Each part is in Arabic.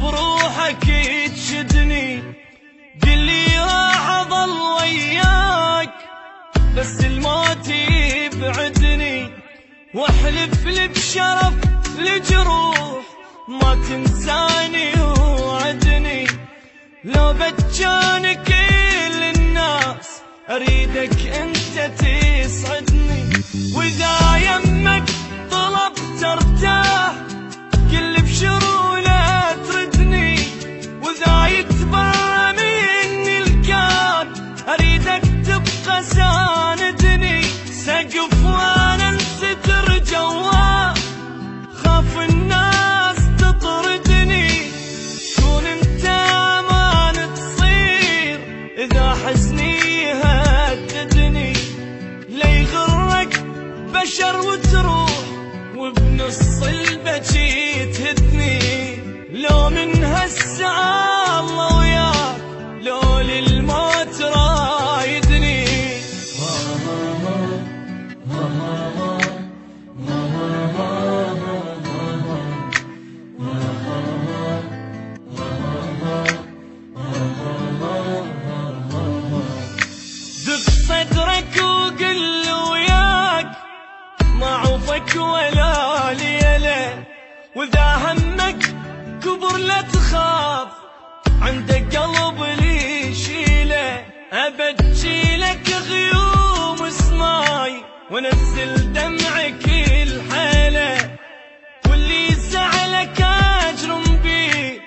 بروحك تشدني، قلي راح اظل وياك بس الموت يبعدني، واحلف لي بشرف لجروح ما تنساني وعدني. لو بتجاني كل الناس اريدك انت تسعدني، واذا يمك طلبت ارتاح كل بشروله تردني، واذا يتبرى مني الكان اريدك تبقى ساندني. سقف وانا انستر جواه خاف الناس تطردني، كون انت امان تصير اذا حزني يهددني. لا يغرك بشر وتروح وبنص البكي تهدني، لو من هالساعة الله وياك لو للموت رايدني. دق صدرك وقل وياك ما عوفك ولا ليلة، واذا همك كبر لا تخاف عندك قلب لي يشيله. ابجي لك غيوم سماي وانزل دمعك الحيله، واللي زعلك اجرم بيه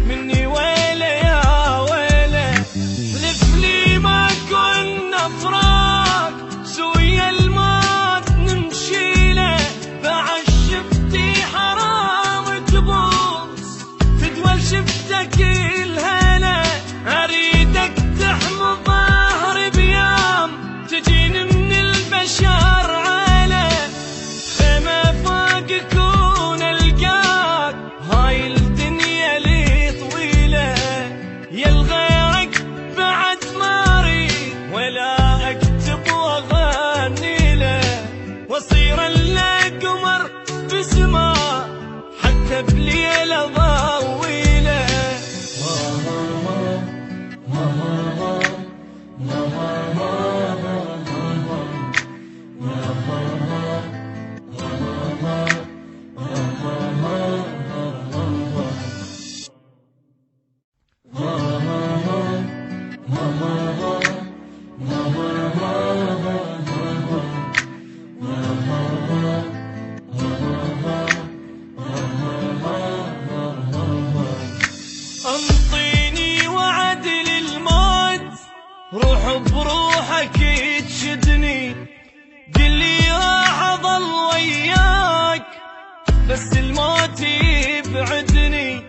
مني ويله يا ويله. حلف لي ما كنا فراق سويا الموت نمشيله، بعد شفتي حرام تبوس تدول شفتك الهلا. اريدك تحمي ظهري بيام تجيني من البشر عاله، خيمة فوق كون القاك هاي الدنيا لي طويله. يا الغيرك بعد ما اريد ولا اكتب واغني له، واصير الا قمر بسماء حتى بليله ضويله. انطيني وعد للموت روح بروحك تشدني، قلي راح اظل وياك بس الموت يبعدني،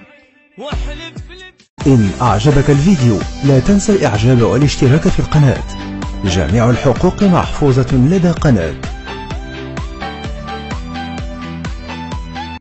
واحلف لي. إن أعجبك الفيديو لا تنسى الإعجاب والاشتراك في القناة. جميع الحقوق محفوظة لدى قناة